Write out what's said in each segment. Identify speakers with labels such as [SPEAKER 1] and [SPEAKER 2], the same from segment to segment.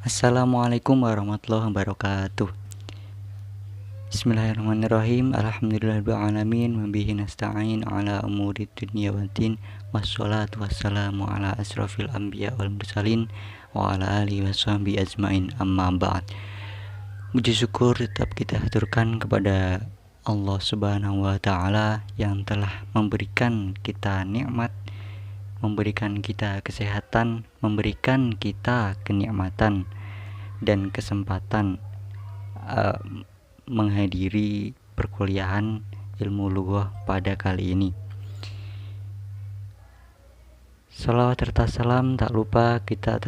[SPEAKER 1] Assalamualaikum warahmatullahi wabarakatuh. Bismillahirrahmanirrahim. Alhamdulillahirrahmanirrahim. Wabihi nasta'in ala umuri dunya waddin. Wassalatu wassalamu ala asrafil anbiya wal mursalin wa ala alihi washabihi ajmain, amma ba'd. Puji syukur tetap kita haturkan kepada Allah Subhanahu wa taala yang telah memberikan kita nikmat, memberikan kita kesehatan, memberikan kita kenikmatan dan kesempatan menghadiri perkuliahan ilmu lughah pada kali ini. Salawat serta salam tak lupa kita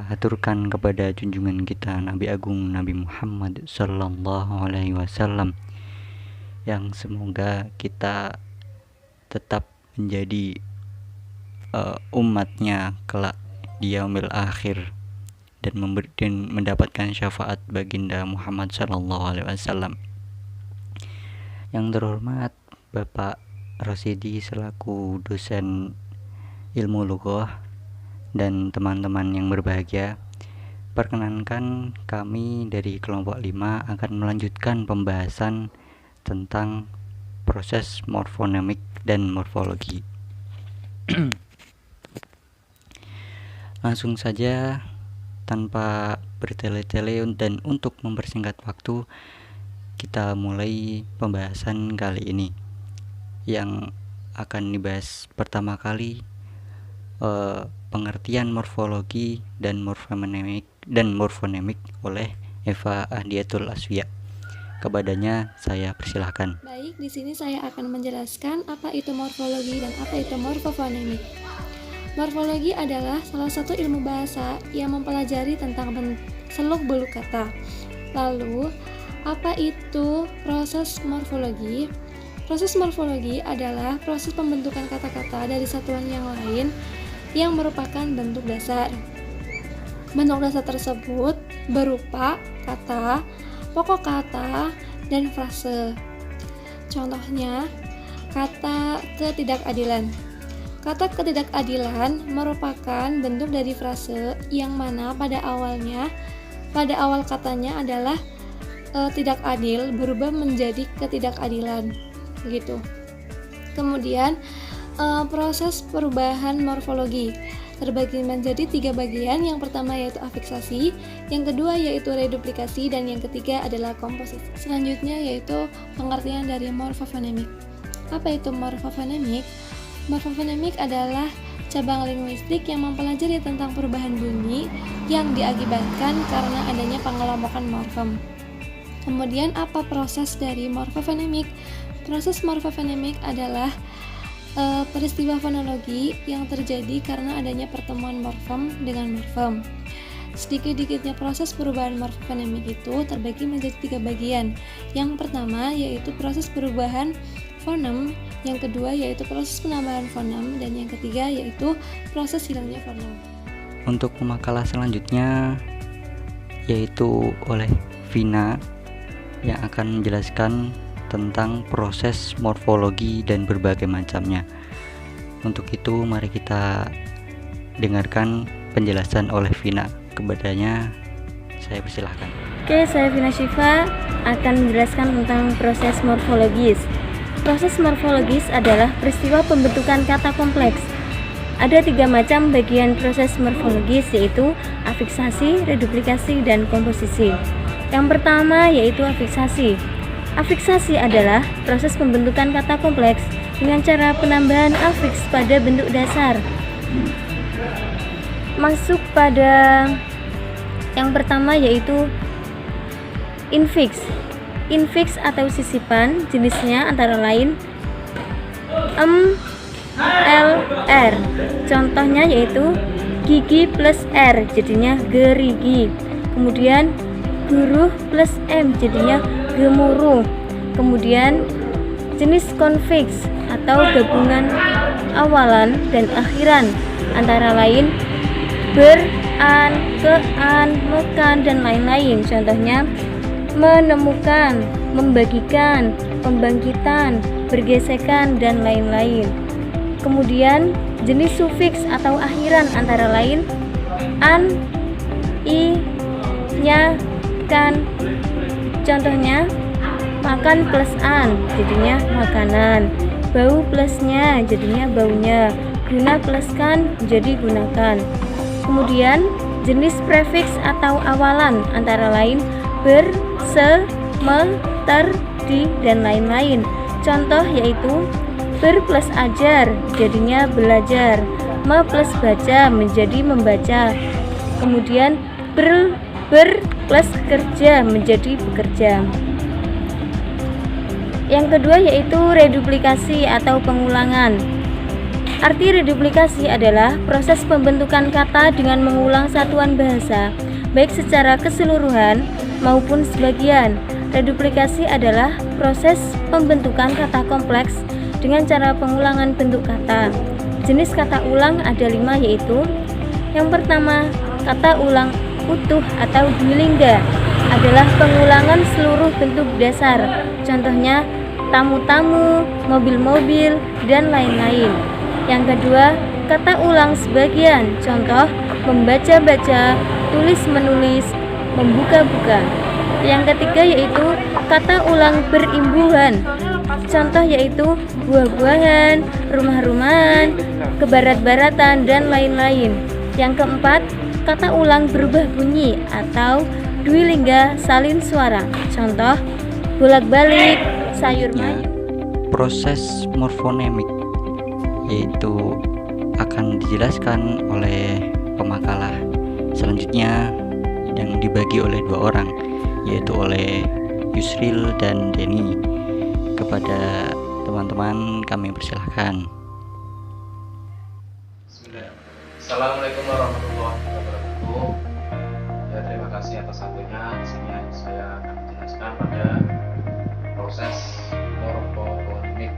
[SPEAKER 1] haturkan kepada junjungan kita Nabi Agung Nabi Muhammad sallallahu alaihi wasallam, yang semoga kita tetap menjadi umatnya kelak di yaumil akhir dan mendapatkan syafaat baginda Muhammad sallallahu alaihi wasallam. Yang terhormat Bapak Rosidi selaku dosen ilmu lughah dan teman-teman yang berbahagia, perkenankan kami dari kelompok 5 akan melanjutkan pembahasan tentang proses morfonemik dan morfologi. Langsung saja tanpa bertele-tele dan untuk mempersingkat waktu, kita mulai pembahasan kali ini. Yang akan dibahas pertama kali pengertian morfologi dan morfonemik oleh Eva Ahdiyatul Asfiya. Kepadanya saya persilahkan.
[SPEAKER 2] Baik, di sini saya akan menjelaskan apa itu morfologi dan apa itu morfofonemik. Morfologi adalah salah satu ilmu bahasa yang mempelajari tentang seluk-beluk kata. Lalu, apa itu proses morfologi? Proses morfologi adalah proses pembentukan kata-kata dari satuan yang lain yang merupakan bentuk dasar. Bentuk dasar tersebut berupa kata, pokok kata, dan frase. Contohnya, kata ketidakadilan. Kata ketidakadilan merupakan bentuk dari frase yang mana pada awal katanya adalah tidak adil berubah menjadi ketidakadilan, gitu. Kemudian proses perubahan morfologi terbagi menjadi 3 bagian. Yang pertama yaitu afiksasi, yang kedua yaitu reduplikasi, dan yang ketiga adalah komposisi. Selanjutnya yaitu pengertian dari morfofonemik. Apa itu morfofonemik? Morfofonemik adalah cabang linguistik yang mempelajari tentang perubahan bunyi yang diakibatkan karena adanya pengelompokan morfem. Kemudian apa proses dari morfofonemik? Proses morfofonemik adalah peristiwa fonologi yang terjadi karena adanya pertemuan morfem dengan morfem. Sedikit-dikitnya proses perubahan morfofonemik itu terbagi menjadi 3 bagian. Yang pertama yaitu proses perubahan fonem, yang kedua yaitu proses penambahan fonem, dan yang ketiga yaitu proses hilangnya fonem.
[SPEAKER 1] Untuk pemakalah selanjutnya yaitu oleh Vina yang akan menjelaskan tentang proses morfologi dan berbagai macamnya. Untuk itu mari kita dengarkan penjelasan oleh Vina. Kepadanya saya persilahkan.
[SPEAKER 3] Oke, saya Vina Syifa akan menjelaskan tentang proses morfologis. Proses morfologis adalah peristiwa pembentukan kata kompleks. Ada 3 macam bagian proses morfologis, yaitu afiksasi, reduplikasi, dan komposisi. Yang pertama yaitu afiksasi. Afiksasi adalah proses pembentukan kata kompleks dengan cara penambahan afiks pada bentuk dasar. Masuk pada yang pertama yaitu infiks. Infiks atau sisipan jenisnya antara lain L, R. Contohnya yaitu gigi plus R jadinya gerigi. Kemudian guruh plus M jadinya gemuruh. Kemudian jenis konfiks atau gabungan awalan dan akhiran antara lain ber, an, ke, an, mekan, dan lain-lain. Contohnya menemukan, membagikan, pembangkitan, bergesekan, dan lain-lain. Kemudian jenis sufiks atau akhiran antara lain an, i, nya, kan. Contohnya makan plus an jadinya makanan, bau plusnya jadinya baunya, guna plus kan jadi gunakan. Kemudian jenis prefix atau awalan antara lain ber, se, me, ter, di, dan lain-lain. Contoh yaitu ber plus ajar jadinya belajar, me plus baca menjadi membaca. Kemudian ber plus kerja menjadi bekerja. Yang kedua yaitu reduplikasi atau pengulangan. Arti reduplikasi adalah proses pembentukan kata dengan mengulang satuan bahasa, baik secara keseluruhan maupun sebagian. Reduplikasi adalah proses pembentukan kata kompleks dengan cara pengulangan bentuk kata. Jenis kata ulang ada 5 yaitu: yang pertama, kata ulang utuh atau dwilingga adalah pengulangan seluruh bentuk dasar. Contohnya tamu-tamu, mobil-mobil, dan lain-lain. Yang kedua, kata ulang sebagian. Contoh membaca-baca, tulis-menulis, membuka-buka. Yang ketiga yaitu kata ulang berimbuhan. Contoh yaitu buah-buahan, rumah-rumahan, kebarat-baratan, dan lain-lain. Yang keempat, kata ulang berubah bunyi atau dwilingga salin suara. Contoh bolak-balik, sayur mayur.
[SPEAKER 1] Proses morfonemik yaitu akan dijelaskan oleh pemakalah selanjutnya yang dibagi oleh 2 orang, yaitu oleh Yusril dan Denny. Kepada teman-teman kami persilahkan.
[SPEAKER 4] Assalamualaikum warahmatullahi wabarakatuh. Ya, terima kasih atas waktunya. Di sini saya akan menjelaskan pada proses morfofonemik.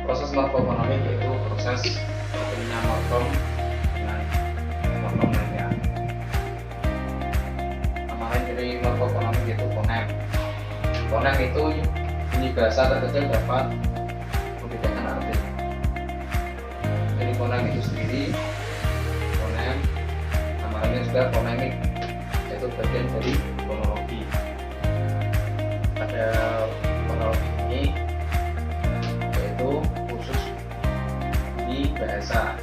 [SPEAKER 4] Proses morfofonemik yaitu proses bertemunya morfem dengan morfem lainnya. Nama lain dari morfofonemik yaitu fonem. Fonem itu bunyi bahasa terkecil dapat membedakan arti. Jadi fonem itu sendiri, fonem nama lainnya juga fonemik, yaitu bagian dari fonologi. Pada fonologi ini yaitu khusus di bahasa.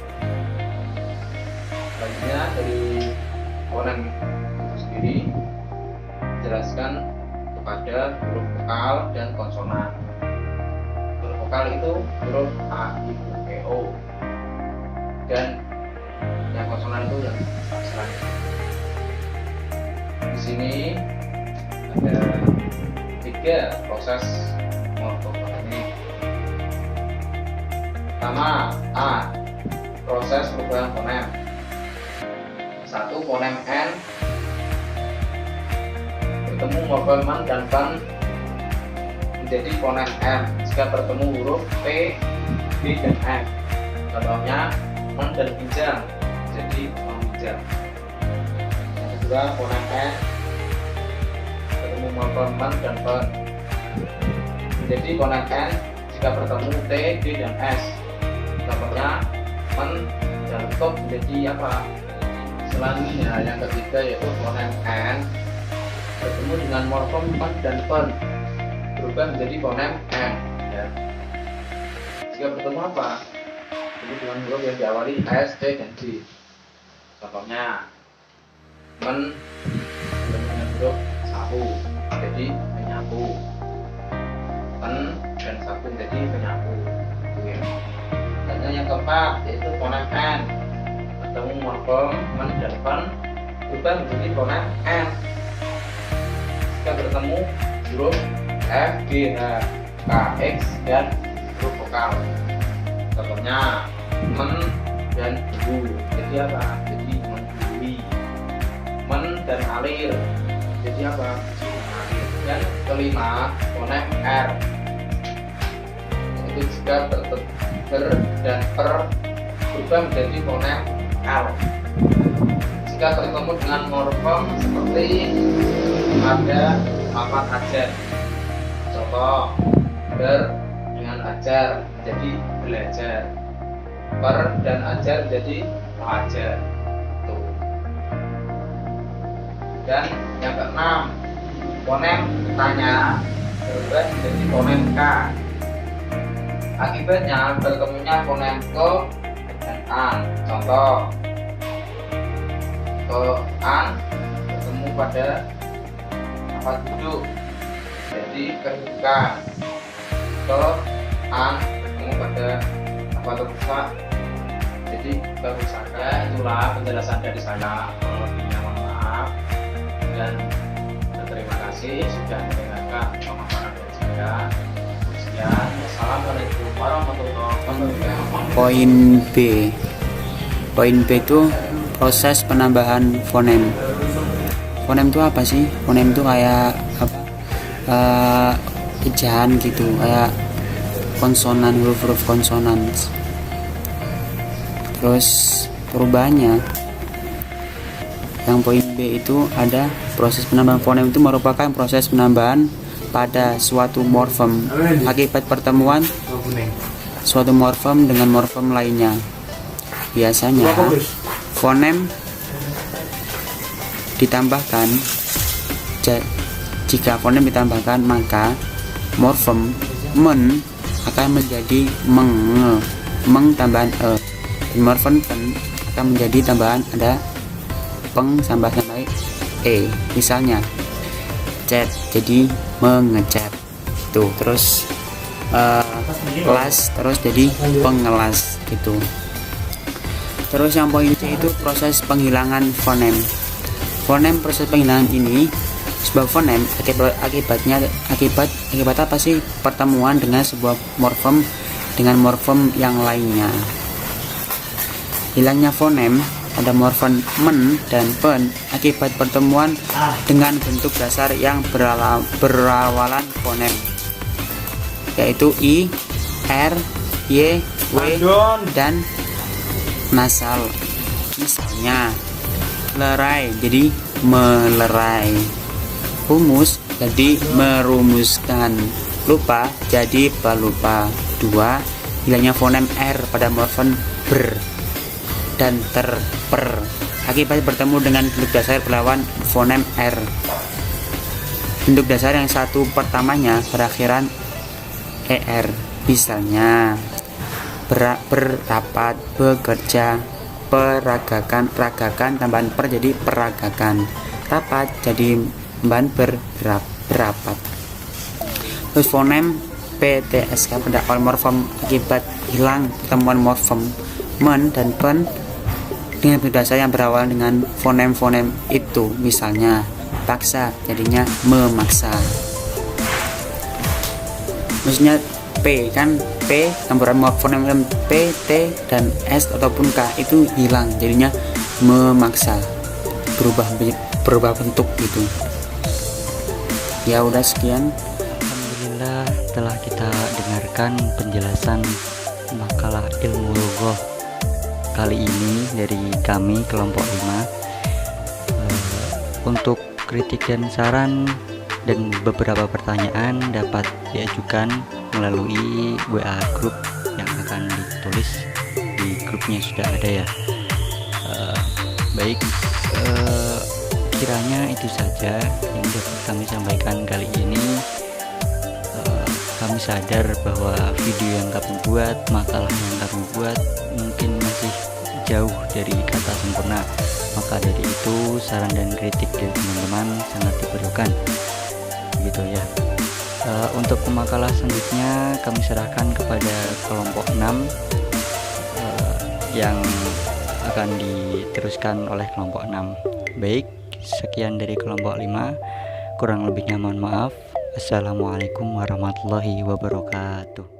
[SPEAKER 4] Selanjutnya dari fonem itu sendiri jelaskan kepada huruf vokal dan konsonan. Huruf vokal itu huruf a, i, u, e, o, dan yang konsonan itu yang selanjutnya. Di sini ada 3 proses morfofonemik. Pertama, A, proses perubahan fonem. 1. Fonem N bertemu morfem man dan pan menjadi fonem M jika bertemu huruf P, D, dan M. Contohnya men dan pinjam jadi meminjam. Yang kedua, fonem N bertemu morfem man dan pan menjadi fonem N jika bertemu T, D, dan S. Contohnya men dan top menjadi apa? Selanjutnya yang ketiga yaitu fonem N bertemu dengan morfem pan dan pen berubah menjadi fonem N, ya. Jika bertemu apa? Bertemu dengan huruf yang diawali S, T, dan D. Contohnya men bertemu dengan huruf sapu jadi penyapu, pen dan sapu jadi penyapu, gitu ya. Dan yang keempat yaitu fonem N bertemu morfem men dan pen berubah menjadi fonem N jika bertemu huruf F, G, H, K, X, dan huruf vokal. Contohnya men dan bu jadi apa? Jadi menggurui. Men dan alir jadi apa? Mengalir. Dan kelima, fonem R itu jika ber dan per berubah menjadi fonem L jika bertemu dengan morfem seperti ada papat ajar. Contoh ber dengan ajar menjadi belajar, per dan ajar jadi pelajar. Tuh. Dan yang keenam, fonem tanya berubah menjadi fonem K. Akibatnya bertemunya fonem ke dan an. Contoh, ke an bertemu pada tempat duduk, jadi kedudukan. Ke an bertemu pada tempat rusak, jadi kerusakan. Itulah penjelasan dari saya. Kalau lebihnya mohon maaf, dan terima kasih sudah mendengarkan pemaparan dari saya. Sekian, wassalamualaikum warahmatullahi wabarakatuh.
[SPEAKER 5] Poin B itu proses penambahan fonem. Fonem itu apa sih? Fonem itu kayak apa? Ejaan gitu, kayak konsonan, huruf-huruf konsonan. Terus perubahannya yang poin B itu ada proses penambahan fonem itu merupakan proses penambahan pada suatu morfem akibat pertemuan suatu morfem dengan morfem lainnya. Biasanya fonem ditambahkan, jika fonem ditambahkan maka morfem men akan menjadi meng tambahan e, dan morfem pen akan menjadi tambahan ada peng tambah e. Misalnya cat jadi mengecat tuh, terus kelas terus jadi pengelas gitu. Terus yang poin C itu proses penghilangan fonem. Proses penghilangan ini sebuah fonem akibat apa sih? Pertemuan dengan sebuah morfem dengan morfem yang lainnya. Hilangnya fonem pada morfem men dan pen akibat pertemuan dengan bentuk dasar yang berawalan fonem, yaitu i, r, y, w dan nasal. Misalnya lerai jadi melerai, rumus jadi merumuskan, lupa jadi pelupa. 2. Hilangnya fonem r pada morfem ber dan per akibat bertemu dengan bentuk dasar berlawan fonem r. Bentuk dasar yang satu pertamanya berakhiran er. Misalnya berapat, bekerja, peragakan tambahan per jadi peragakan, rapat jadi tambahan berapat. Terus fonem PTSK pada awal morfem akibat hilang pertemuan morfem men dan pen dengan bentuk dasar yang berawal dengan fonem-fonem itu. Misalnya paksa jadinya memaksa. Maksudnya P kan, P campuran fonem P, T dan S ataupun K itu hilang jadinya memaksa, berubah bentuk gitu. Ya udah sekian.
[SPEAKER 1] Alhamdulillah telah kita dengarkan penjelasan makalah ilmu lughoh kali ini dari kami kelompok 5. Untuk kritik dan saran dan beberapa pertanyaan dapat diajukan melalui WA grup yang akan ditulis di grupnya, sudah ada ya. Kiranya itu saja yang dapat kami sampaikan kali ini. Kami sadar bahwa video yang kami buat, makalah yang kami buat mungkin masih jauh dari kata sempurna. Maka dari itu saran dan kritik dari teman-teman sangat diperlukan, gitu ya. Untuk makalah selanjutnya kami serahkan kepada kelompok 6 yang akan diteruskan oleh kelompok 6. Baik, sekian dari kelompok 5. Kurang lebihnya mohon maaf. Assalamualaikum warahmatullahi wabarakatuh.